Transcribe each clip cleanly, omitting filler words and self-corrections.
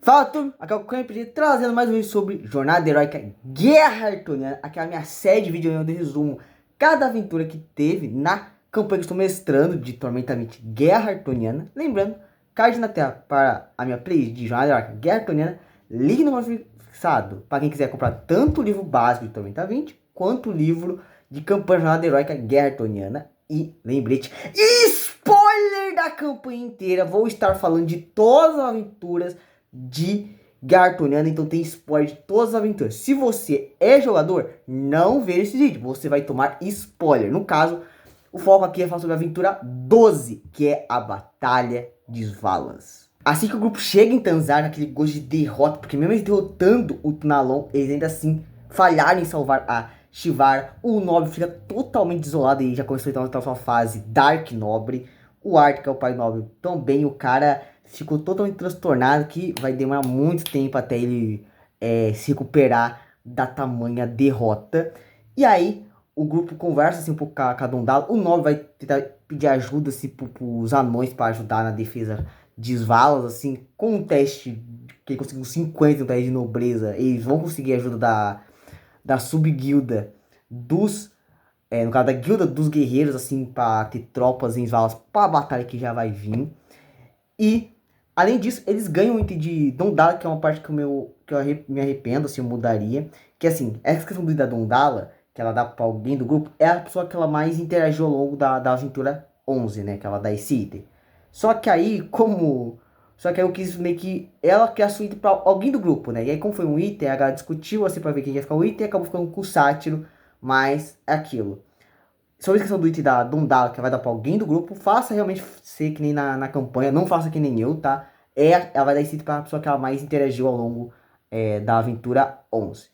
Fala tudo, aqui é o Camp trazendo mais um vídeo sobre Jornada Heróica Guerra Artoniana. Aqui é a minha série de vídeos onde eu resumo cada aventura que teve na campanha que estou mestrando de Tormenta 20 Guerra Artoniana. Lembrando, card na tela para a minha playlist de Jornada Heróica Guerra Artoniana. Link no meu fixado para quem quiser comprar tanto o livro básico de Tormenta 20 quanto o livro de campanha Jornada Heróica Guerra Artoniana. E lembrete, spoiler da campanha inteira, vou estar falando de todas as aventuras de Guerra Artoniana, então tem spoiler de todas as aventuras. Se você é jogador, não veja esse vídeo, você vai tomar spoiler. No caso, o foco aqui é falar sobre a aventura 12, que é a Batalha de Svalas. Assim que o grupo chega em Tanzar, aquele gosto de derrota, porque mesmo eles derrotando o Tunalon, eles ainda assim falharam em salvar a Shivara. O Nobre fica totalmente isolado e já começou então a sua fase Dark Nobre. O Art, que é o pai nobre, também o cara ficou totalmente transtornado, que vai demorar muito tempo até ele se recuperar da tamanha derrota. E aí o grupo conversa assim um pouco com a Dondala. O Nobre vai tentar pedir ajuda assim, pros anões para ajudar na defesa de Svalas, assim, com um teste que ele conseguiu 50 no teste de nobreza. Eles vão conseguir a ajuda da subguilda dos... no caso da guilda dos guerreiros, assim, para ter tropas em Svalas para a batalha que já vai vir. E, além disso, eles ganham um item de Dondala, que é uma parte que eu me arrependo, assim, eu mudaria. Que, assim, essa questão do item da Dondala, que ela dá para alguém do grupo, é a pessoa que ela mais interagiu ao longo da aventura 11, né? Que ela dá esse item. Só que aí, Só que aí eu quis meio que ela criasse o item pra alguém do grupo, né? E aí, como foi um item, a galera discutiu, assim, pra ver quem ia ficar o item, e acabou ficando com o Sátiro, mas é aquilo. Sobre a questão do item da Dondala, que vai dar pra alguém do grupo, faça realmente ser que nem na campanha, não faça que nem eu, tá? Ela vai dar esse item pra pessoa que ela mais interagiu ao longo da aventura 11.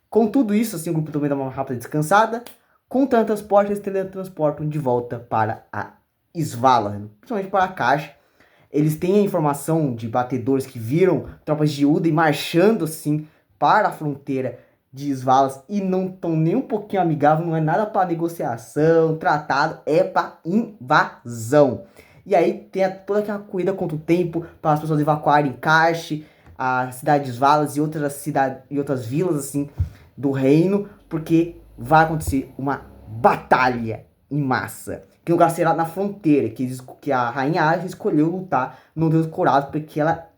Com tudo isso, assim, o grupo também dá uma rápida descansada. Com o teletransporte, eles teletransportam de volta para a Svala, principalmente para a caixa. Eles têm a informação de batedores que viram tropas de Uda marchando assim para a fronteira de Svalas e não estão nem um pouquinho amigáveis, não é nada para negociação, tratado, é para invasão. E aí tem toda aquela corrida contra o tempo para as pessoas evacuarem Karsh, a cidade de Svalas e outras cidades e outras vilas assim do reino, porque vai acontecer uma batalha em massa. Que o lugar será na fronteira, que a Rainha Ágia escolheu lutar no Deus Corado, porque ela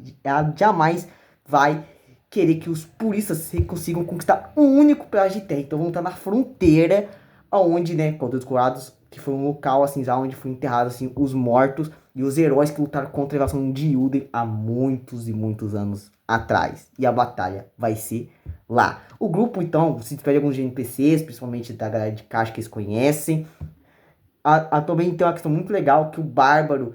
jamais vai querer que os puristas consigam conquistar um único pedaço de terra. Então vão estar na fronteira, onde, né, com os Deus Corados, que foi um local, assim, já onde foi enterrado, assim, os mortos e os heróis que lutaram contra a invasão de Yuden há muitos e muitos anos atrás. E a batalha vai ser lá. O grupo, então, se despede de alguns NPCs, principalmente da galera de caixa que eles conhecem. Também tem uma questão muito legal que o Bárbaro,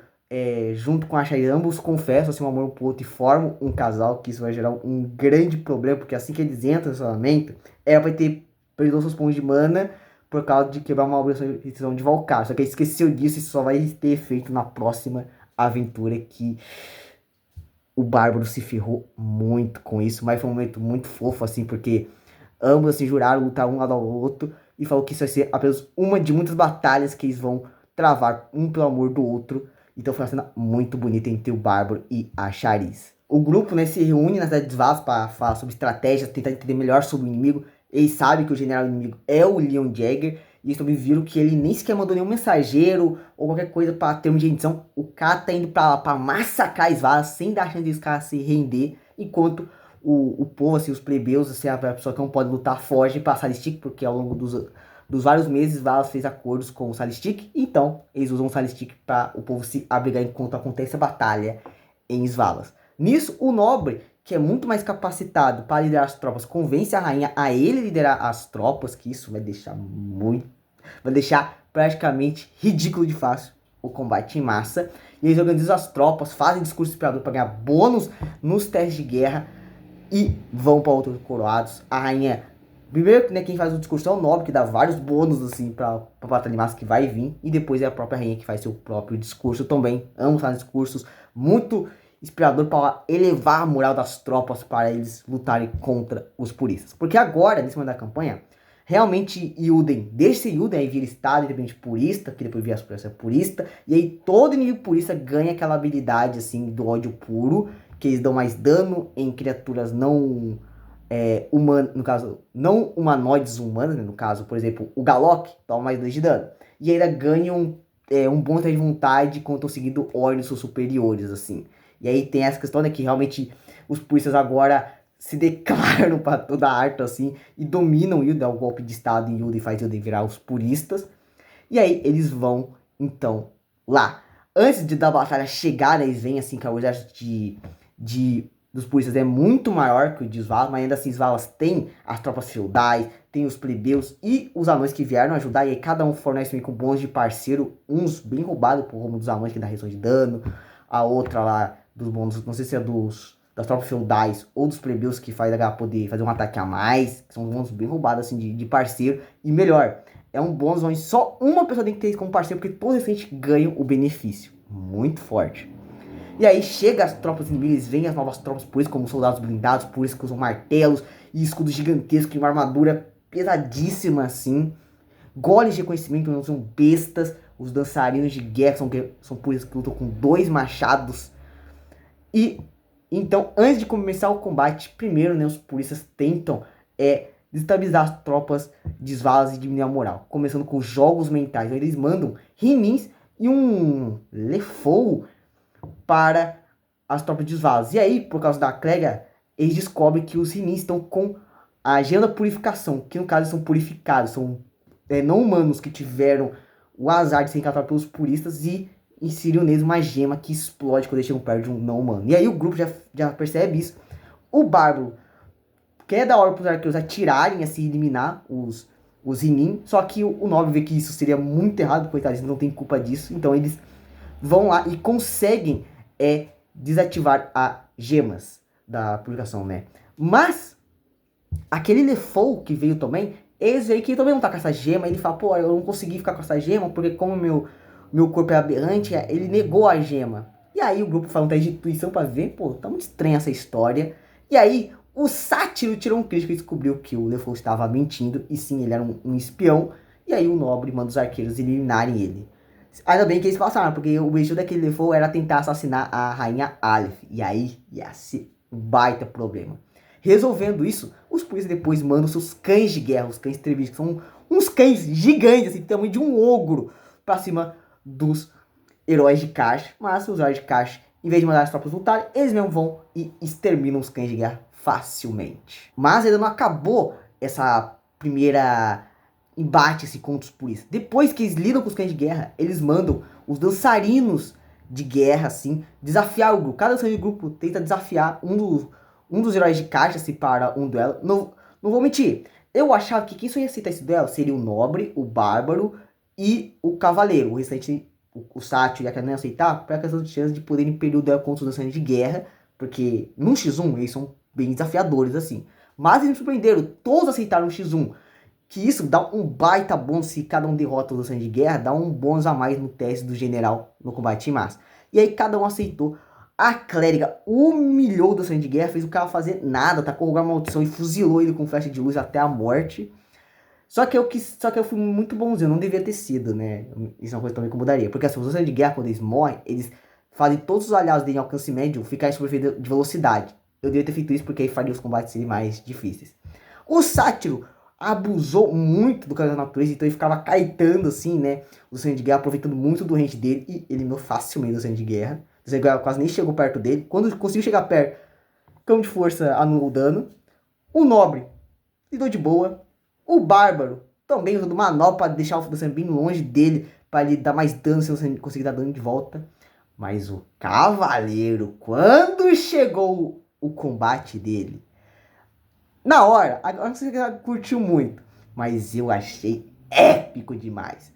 junto com a Shai, ambos confessam assim, um amor pro outro e formam um casal, que isso vai gerar um grande problema, porque assim que eles entram no relacionamento, ela vai ter perdido seus pontos de mana por causa de quebrar uma obrigação de Valkyrie. Só que ele esqueceu disso e só vai ter efeito na próxima aventura, que o Bárbaro se ferrou muito com isso, mas foi um momento muito fofo, assim, porque ambos assim, juraram lutar um lado ao outro e falou que isso vai ser apenas uma de muitas batalhas que eles vão travar um pelo amor do outro. Então foi uma cena muito bonita entre o Bárbaro e a Charisse. O grupo, né, se reúne na cidade de Svalas para falar sobre estratégias, tentar entender melhor sobre o inimigo. Eles sabem que o general inimigo é o Leon Jagger. E eles também viram que ele nem sequer mandou nenhum mensageiro ou qualquer coisa para termos de rendição. O cara tá indo para lá para massacrar Svalas sem dar chance de os caras se render. Enquanto o povo, assim, os plebeus, assim, a pessoa que não pode lutar foge para Salistic, porque ao longo dos vários meses Valas fez acordos com o Salistic, então eles usam o Salistic para o povo se abrigar enquanto acontece a batalha em Svalas. Nisso, o nobre, que é muito mais capacitado para liderar as tropas, convence a rainha a ele liderar as tropas, que isso vai deixar praticamente ridículo de fácil o combate em massa. E eles organizam as tropas, fazem discurso inspirador para ganhar bônus nos testes de guerra e vão para outros coroados. A rainha, primeiro, né, quem faz o discurso é o nobre, que dá vários bônus assim pra batalha de massa que vai vir, e depois é a própria rainha que faz seu próprio discurso também. Ambos fazem discursos muito inspirador para elevar a moral das tropas para eles lutarem contra os puristas. Porque agora, nesse momento da campanha, realmente Yuden deixa ser Yuden, aí vira estado independente purista, que depois vira a supremacia purista, e aí todo inimigo purista ganha aquela habilidade assim do ódio puro, que eles dão mais dano em criaturas não humanas, no caso, não humanoides humanas, né? No caso, por exemplo, o Galok toma mais 2 de dano. E ainda ganham um bom de vontade quando estão seguindo ordens superiores, assim. E aí tem essa questão, né, que realmente os puristas agora se declaram para toda a arte, assim, e dominam Yoden, dá o golpe de estado em Yoden e faz Yoden virar os puristas. E aí eles vão, então, lá. Antes da batalha chegar, né, eles veem, assim, que o exército dos puristas é muito maior que o de Svalas, mas ainda assim Svalas tem as tropas feudais, tem os plebeus e os anões que vieram ajudar, e aí cada um fornece com bônus de parceiro, uns bem roubados por rumo dos anões que dá redução de dano, a outra lá dos bônus, não sei se é das tropas feudais ou dos plebeus que faz a poder fazer um ataque a mais, que são bônus bem roubados assim de parceiro, e melhor, é um bônus onde só uma pessoa tem que ter como parceiro, porque todos eles ganham o benefício, muito forte. E aí chega as tropas inimigas, vem as novas tropas puristas, como soldados blindados, puristas que usam martelos e escudos gigantescos, uma armadura pesadíssima assim. Golems de reconhecimento, não são bestas. Os dançarinos de guerra são puristas que lutam com 2 machados. E então, antes de começar o combate, primeiro, né, os puristas tentam desestabilizar as tropas de Svalas e diminuir a moral. Começando com jogos mentais. Então, eles mandam Rimins e um Lefou para as tropas de Svalas. E aí, por causa da Clega, eles descobrem que os Rimins estão com a gema da purificação, que no caso são purificados, são não humanos que tiveram o azar de ser encontrados pelos puristas e inseriram neles uma gema que explode quando eles chegam perto de um não humano. E aí o grupo já percebe isso. O Bárbaro quer dar ordem para os arqueiros atirarem, assim, eliminar os Rimins, só que o Nobre vê que isso seria muito errado, coitados, não tem culpa disso, então eles vão lá e conseguem desativar as gemas da purificação, né? Mas aquele Lefou que veio também, eles veem que ele também não tá com essa gema, ele fala, pô, eu não consegui ficar com essa gema, porque como meu corpo é aberrante, ele negou a gema. E aí o grupo fala um teste de intuição pra ver, pô, tá muito estranha essa história. E aí o Sátiro tirou um crítico e descobriu que o Lefou estava mentindo, e sim, ele era um espião. E aí o Nobre manda os arqueiros eliminarem ele. Ainda bem que eles passaram, porque o objetivo daquele Lefou era tentar assassinar a rainha Aleph. E aí ia ser um baita problema. Resolvendo isso, os puristas depois mandam seus cães de guerra, os cães treviscos, que são uns cães gigantes, assim, do tamanho de um ogro, pra cima dos heróis de Karsh. Mas os heróis de Karsh, em vez de mandar as tropas lutarem, eles mesmo vão e exterminam os cães de guerra facilmente. Mas ainda não acabou essa primeira embate assim, contra os puristas. Depois que eles lidam com os cães de guerra, eles mandam os dançarinos de guerra, assim, desafiar o grupo. Cada dançarino de grupo tenta desafiar um dos heróis de caixa assim, para um duelo. Não vou mentir, eu achava que quem só ia aceitar esse duelo seria o Nobre, o Bárbaro e o Cavaleiro. O restante, o Sátiro e a Clega não ia aceitar, para questão de chance de poderem perder o duelo contra os dançarinos de guerra, porque no X1 eles são bem desafiadores, assim. Mas eles me surpreenderam, todos aceitaram o X1. Que isso dá um baita bônus se cada um derrota os dançarinos de guerra, dá um bônus a mais no teste do general no combate em massa. E aí cada um aceitou. A clériga humilhou o dançarino de guerra, fez o cara fazer nada, tacou a maldição e fuzilou ele com flecha de luz até a morte. Só que eu fui muito bonzinho, não devia ter sido, né? Isso é uma coisa também que eu mudaria. Porque assim, os dançarinos de guerra, quando eles morrem, eles fazem todos os aliados dele em alcance médio ficarem sob efeito de velocidade. Eu devia ter feito isso porque aí faria os combates serem mais difíceis. O Sátiro abusou muito do caso da natureza, então ele ficava caetando assim, né, o dançarino de guerra, aproveitando muito do range dele e eliminou facilmente o dançarino de guerra. O dançarino de guerra quase nem chegou perto dele. Quando conseguiu chegar perto, campo de força anulou o dano. O Nobre lidou de boa. O Bárbaro também usando manobra para deixar o dançarino bem longe dele, para ele dar mais dano se você conseguir dar dano de volta. Mas o Cavaleiro, quando chegou o combate dele, na hora, agora você curtiu muito, mas eu achei épico demais.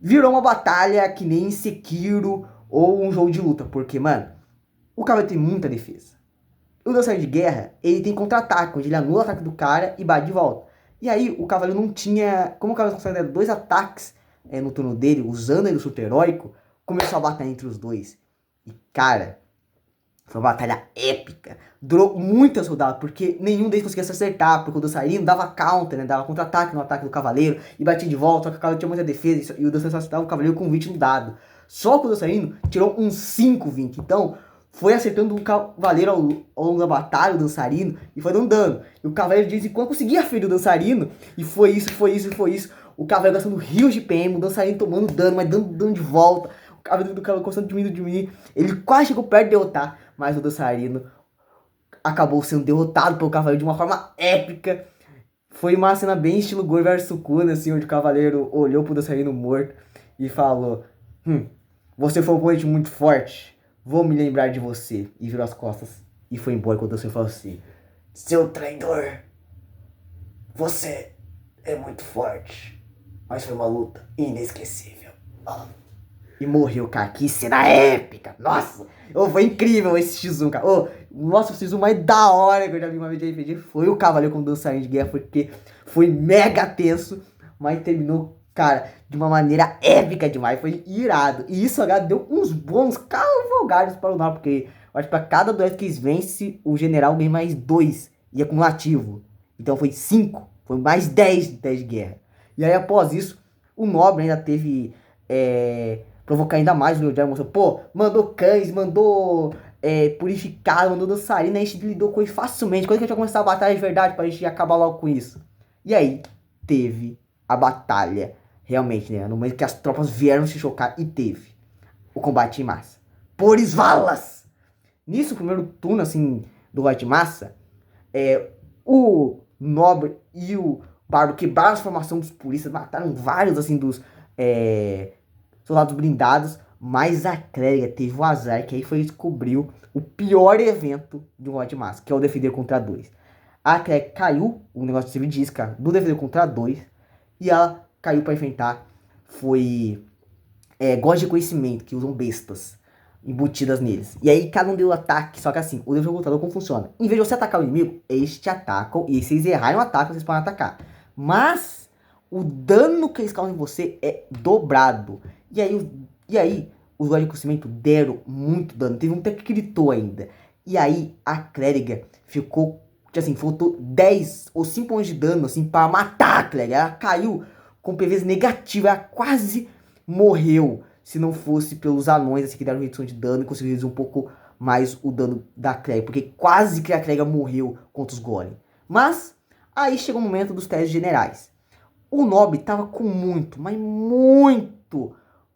Virou uma batalha que nem Sekiro ou um jogo de luta, porque, mano, o Cavaleiro tem muita defesa. O dançarino de guerra, ele tem contra-ataque, onde ele anula o ataque do cara e bate de volta. E aí, o Cavaleiro não tinha... Como o Cavaleiro consegue dar 2 ataques no turno dele, usando ele o super heróico, começou a batalha entre os dois. E, cara, foi uma batalha épica. Durou muitas rodadas, porque nenhum deles conseguia se acertar, porque o dançarino dava counter, né? Dava contra-ataque no ataque do Cavaleiro e batia de volta, só que o Cavaleiro tinha muita defesa e o dançarino só acertava o Cavaleiro com 20 no dado. Só que o dançarino tirou um 5-20. Então, foi acertando o cavaleiro ao longo da batalha, o dançarino, e foi dando dano. E o cavaleiro de vez em quando conseguia ferir o dançarino, e foi isso. O cavaleiro gastando rios de PM, o dançarino tomando dano, mas dando dano de volta. O cavaleiro do cavaleiro começando a diminuir. Ele quase chegou perto de derrotar, mas o dançarino acabou sendo derrotado pelo cavaleiro de uma forma épica. Foi uma cena bem estilo Goro vs Sukuna, assim, onde o cavaleiro olhou pro dançarino morto e falou: você foi um oponente muito forte, vou me lembrar de você. E virou as costas e foi embora quando você falou assim: seu traidor, você é muito forte, mas foi uma luta inesquecível. E morreu, cara. Que cena épica. Nossa, foi incrível esse X1, cara. Nossa, o X1 mais da hora que eu já vi uma vez de RPG foi o Cavaleiro com dançarino de guerra, porque foi mega tenso, mas terminou, cara, de uma maneira épica demais. Foi irado. E isso, agora deu uns bons cavalgados para o Nor, porque eu acho que para cada duelo que eles vence, o general ganha mais 2 e acumulativo. Então foi 5, foi mais 10 de guerra. E aí após isso, o Nobre ainda teve provocar ainda mais o New Dragon. Pô, mandou cães, mandou purificado, mandou dançarina, a gente lidou com isso facilmente. Quando que a gente vai começar a batalha de verdade pra gente acabar logo com isso? E aí, teve a batalha, realmente, né? No momento que as tropas vieram se chocar, e teve o combate em massa. Por Isvalas! Nisso, o primeiro turno, assim, do combate em massa, o Nobre e o Bardo quebraram a formação dos puristas, mataram vários, assim, dos soldados blindados, mas a clériga teve o azar, que aí foi descobriu o pior evento de um combate em massa, que é o defender contra 2. A clériga caiu, o negócio de servidisca do defender contra 2, e ela caiu para enfrentar, foi gosto de conhecimento, que usam bestas embutidas neles. E aí cada um deu ataque, só que assim, o defensor contra 2 como funciona? Em vez de você atacar o inimigo, eles te atacam, e se vocês errarem o ataque, vocês podem atacar. Mas o dano que eles causam em você é dobrado. E aí os guardas de conhecimento deram muito dano. Teve um até que gritou ainda. E aí a clériga ficou, assim, faltou 10 ou 5 pontos de dano, assim, para matar a clériga. Ela caiu com PVs negativos, ela quase morreu. Se não fosse pelos anões, assim, que deram redução de dano e conseguiram reduzir um pouco mais o dano da clériga. Porque quase que a clériga morreu contra os golem. Mas aí chegou o momento dos testes generais. O Nobre tava com muito, mas muito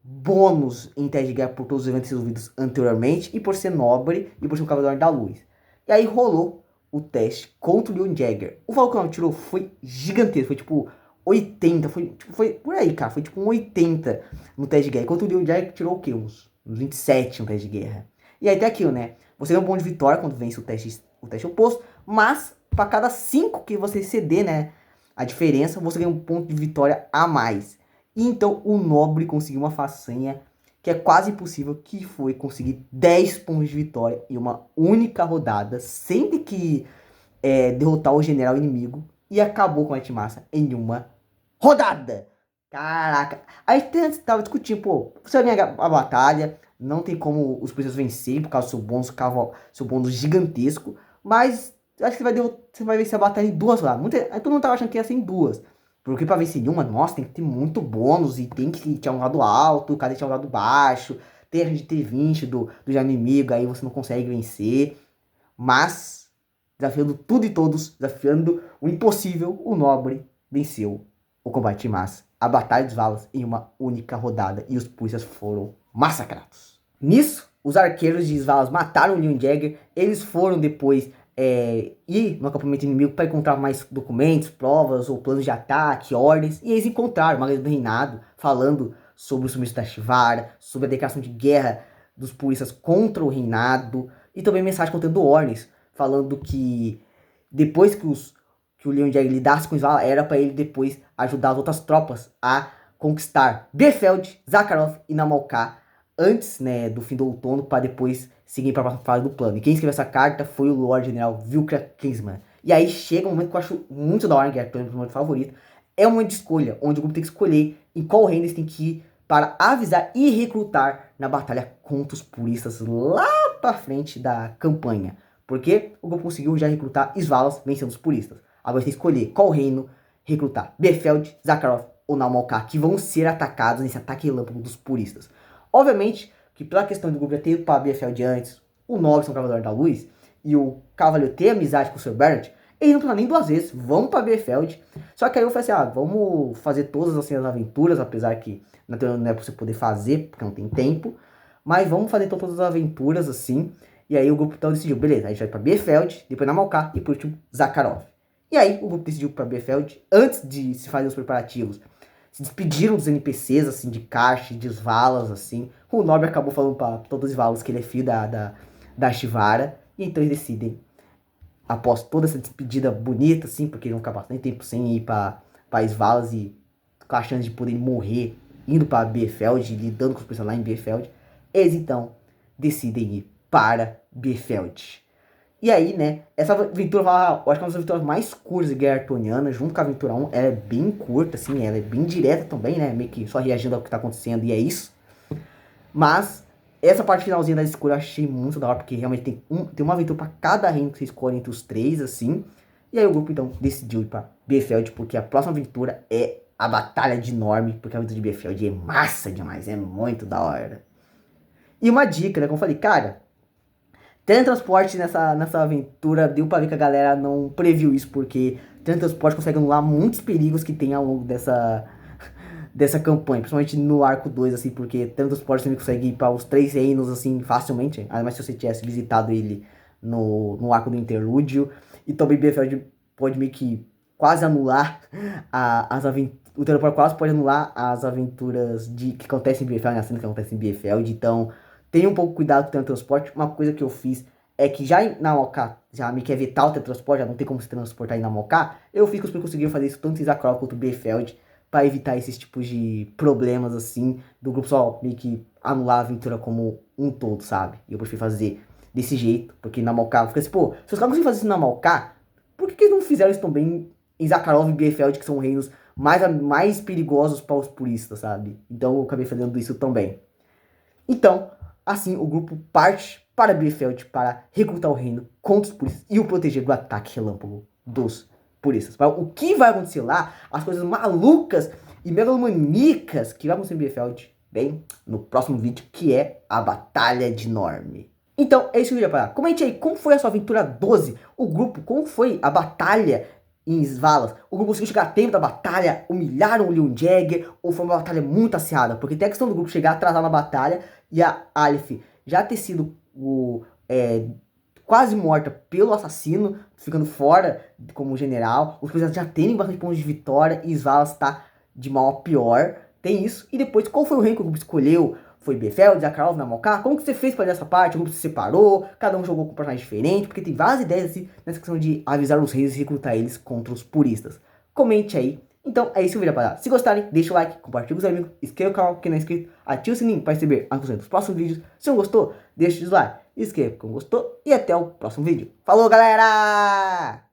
bônus em teste de guerra por todos os eventos resolvidos anteriormente, e por ser nobre, e por ser um Cavaleiro da Luz. E aí rolou o teste contra o Leon Jagger. O valor que o Nobre tirou foi gigantesco, foi tipo 80, foi por aí, cara, foi tipo um 80 no teste de guerra. Enquanto o Leon Jagger tirou o quê? Uns 27 no teste de guerra. E aí tem aquilo, né? Você tem um ponto de vitória quando vence o teste oposto, mas para cada 5 que você ceder, né, a diferença, você ganha um ponto de vitória a mais. E então o Nobre conseguiu uma façanha que é quase impossível, que foi conseguir 10 pontos de vitória em uma única rodada, sem ter que derrotar o general inimigo, e acabou com a massa em uma rodada. Caraca. Aí tava discutindo, pô, você vai ganhar a batalha, não tem como os preços vencerem por causa do seu bônus gigantesco, mas acho que você vai vencer a batalha em 2 rodadas. Todo mundo tava achando que ia ser em 2. Porque pra vencer em uma, nossa, tem que ter muito bônus. E tem que tirar um lado alto, cada tirar um lado baixo. Tem a gente ter 20 do inimigo, aí você não consegue vencer. Mas, desafiando tudo e todos, desafiando o impossível, o Nobre venceu o combate em massa. A Batalha dos Valas em uma única rodada. E os puristas foram massacrados. Nisso, os arqueiros de Isvalas mataram o Leon Jagger. Eles foram depois ir no acampamento inimigo para encontrar mais documentos, provas ou planos de ataque, ordens. E eles encontraram uma lei do reinado falando sobre o sumiço da Shivara, sobre a declaração de guerra dos puristas contra o reinado. E também mensagem contendo ordens falando que depois que o Leon Jagger lidasse com Isvala, era para ele depois ajudar as outras tropas a conquistar Befeld, Zakharov e Namalká antes, né, do fim do outono, para depois seguir para a próxima fase do plano. E quem escreveu essa carta foi o Lord General Vilka Kingsman. E aí chega um momento que eu acho muito da hora, que é o meu momento favorito. É um momento de escolha, onde o grupo tem que escolher em qual reino eles têm que ir para avisar e recrutar na batalha contra os puristas lá para frente da campanha. Porque o grupo conseguiu já recrutar Isvalas vencendo os puristas. Agora você tem que escolher qual reino recrutar. Befeld, Zakharov ou Namalká, que vão ser atacados nesse ataque relâmpago dos puristas. Obviamente que pela questão do grupo já ter ido para Befeld antes, o Nobis é um Cavaleiro da Luz, e o Cavaleiro tem amizade com o Sr. Bernard, eles não precisam nem duas vezes, vamos pra Bielefeld. Só que aí eu falei assim, vamos fazer todas assim, as aventuras, apesar que não é pra você poder fazer, porque não tem tempo. Mas vamos fazer todas as aventuras assim. E aí o grupo então decidiu, beleza, a gente vai pra Bielefeld, depois Namalcá e por último Zakharov. E aí o grupo decidiu pra Bielefeld, antes de se fazer os preparativos, se despediram dos NPCs, assim, de Karst, de Svalas, assim. O Nobre acabou falando pra todos os Svalas que ele é filho da Shivara. E então eles decidem, após toda essa despedida bonita, assim, porque eles vão ficar bastante tempo sem ir pra Svalas e com a chance de poderem morrer indo pra Bielefeld, lidando com os personagens em Bielefeld, eles então decidem ir para Bielefeld. E aí, né, essa aventura, eu acho que é uma das aventuras mais curtas de Guerra Artoniana, junto com a aventura 1, ela é bem curta, assim, ela é bem direta também, né, meio que só reagindo ao que tá acontecendo e é isso. Mas, essa parte finalzinha da escolha eu achei muito da hora, porque realmente tem uma aventura pra cada reino que você escolhe entre os três, assim. E aí o grupo, então, decidiu ir pra Bielefeld, porque a próxima aventura é a Batalha de Norme, porque a aventura de Bielefeld é massa demais, é muito da hora. E uma dica, né, como eu falei, cara, teletransporte nessa aventura, deu pra ver que a galera não previu isso, porque teletransporte consegue anular muitos perigos que tem ao longo dessa campanha, principalmente no arco 2, assim, porque teletransporte você consegue ir para os três reinos, assim, facilmente, ainda mais se você tivesse visitado ele no arco do interlúdio, e também BFL pode meio que quase anular as aventuras, o teleporte quase pode anular as aventuras que acontecem em BFL, né, as cenas que acontecem em BFL, então tenha um pouco cuidado com o teletransporte. Uma coisa que eu fiz é que já na Moká, já meio que evitar o teletransporte, já não tem como se transportar aí na Moká, eu fiz que os conseguiram fazer isso tanto em Zakharov quanto em Bielefeld, para evitar esses tipos de problemas assim, do grupo só meio que anular a aventura como um todo, sabe? E eu prefiro fazer desse jeito, porque na Moká, fica assim, pô, se os caras conseguem fazer isso na Moká, por que eles não fizeram isso também em Zakharov e Bielefeld, que são reinos mais perigosos para os puristas, sabe? Então eu acabei fazendo isso também. Então, assim, o grupo parte para Bielefeld para recrutar o reino contra os puristas e o proteger do ataque relâmpago dos puristas. Mas o que vai acontecer lá, as coisas malucas e megalomaníacas que vai acontecer em Bielefeld, bem, no próximo vídeo, que é a Batalha de Norme. Então, é isso que eu queria falar. Comente aí, como foi a sua aventura 12? O grupo, como foi a batalha em Svalas? O grupo conseguiu chegar a tempo da batalha, humilharam o Leon Jagger, ou foi uma batalha muito acirrada? Porque tem a questão do grupo chegar atrasado na batalha e a Aleph já ter sido quase morta pelo assassino, ficando fora como general, os personagens já terem bastante pontos de vitória e Svalas tá de mal a pior, tem isso. E depois, qual foi o reino que o grupo escolheu? Foi Bielefeld, Zakharov, Namalká? Como que você fez para essa parte? O grupo se separou, cada um jogou com um personagem diferente, porque tem várias ideias assim nessa questão de avisar os reis e recrutar eles contra os puristas. Comente aí. Então é isso que eu vou falar. Se gostarem, deixa o like, compartilha com os amigos, inscreva no canal quem não é inscrito, ative o sininho para receber as notificações dos próximos vídeos. Se não gostou, deixa o dislike, inscreva quem gostou e até o próximo vídeo. Falou, galera!